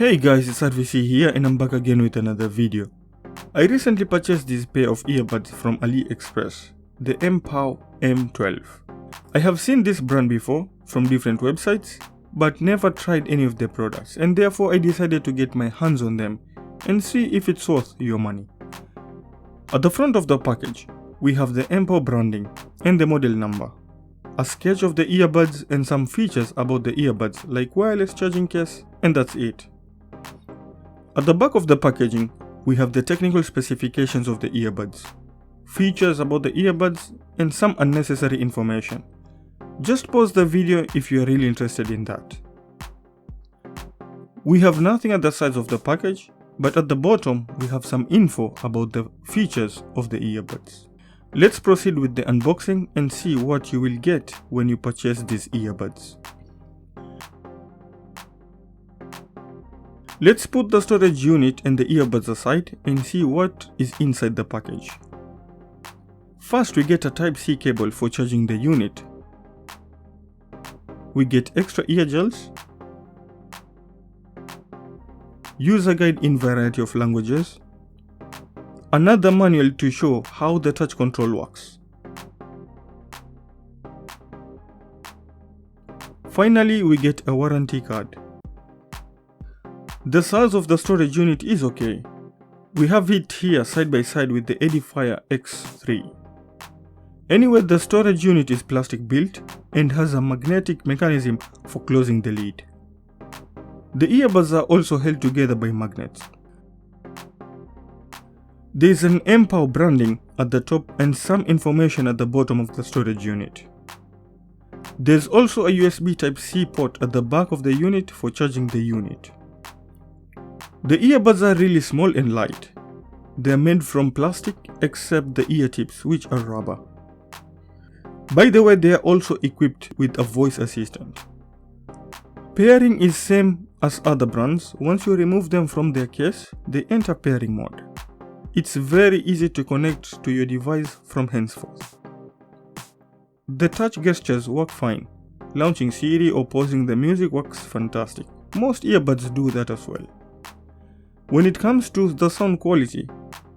Hey guys, it's R.V.C here and I'm back again with another video. I recently purchased this pair of earbuds from AliExpress, the MPOW M12. I have seen this brand before from different websites, but never tried any of their products, and therefore I decided to get my hands on them and see if it's worth your money. At the front of the package, we have the MPOW branding and the model number, a sketch of the earbuds and some features about the earbuds like wireless charging case, and that's it. At the back of the packaging, we have the technical specifications of the earbuds, features about the earbuds, and some unnecessary information. Just pause the video if you are really interested in that. We have nothing at the sides of the package, but at the bottom we have some info about the features of the earbuds. Let's proceed with the unboxing and see what you will get when you purchase these earbuds. Let's put the storage unit and the earbuds aside and see what is inside the package. First, we get a Type-C cable for charging the unit. We get extra ear gels, user guide in variety of languages, another manual to show how the touch control works. Finally, we get a warranty card. The size of the storage unit is okay. We have it here side by side with the Edifier X3. Anyway, the storage unit is plastic built and has a magnetic mechanism for closing the lid. The earbuds are also held together by magnets. There is an MPOW branding at the top and some information at the bottom of the storage unit. There's also a USB Type-C port at the back of the unit for charging the unit. The earbuds are really small and light. They are made from plastic except the ear tips, which are rubber. By the way, they are also equipped with a voice assistant. Pairing is same as other brands. Once you remove them from their case, they enter pairing mode. It's very easy to connect to your device from henceforth. The touch gestures work fine. Launching Siri or pausing the music works fantastic. Most earbuds do that as well. When it comes to the sound quality,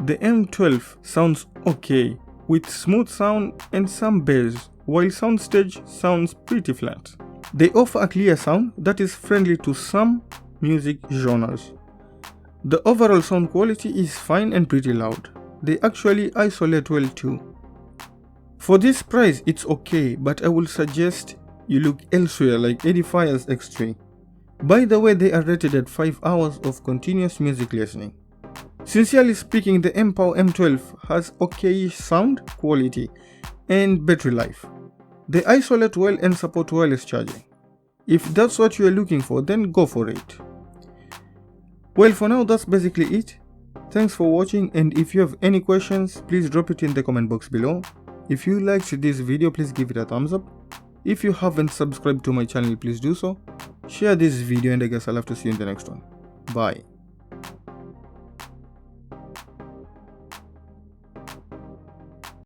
the M12 sounds okay, with smooth sound and some bass, while Soundstage sounds pretty flat. They offer a clear sound that is friendly to some music genres. The overall sound quality is fine and pretty loud. They actually isolate well too. For this price it's okay, but I will suggest you look elsewhere like Edifier's X3. By the way, they are rated at 5 hours of continuous music listening. Sincerely speaking, the MPOW M12 has okay-ish sound quality and battery life. They isolate well and support wireless charging. If that's what you are looking for, then go for it. Well, for now that's basically it. Thanks for watching, and if you have any questions, please drop it in the comment box below. If you liked this video, please give it a thumbs up. If you haven't subscribed to my channel, please do so. Share this video, and I guess I'll have to see you in the next one. Bye.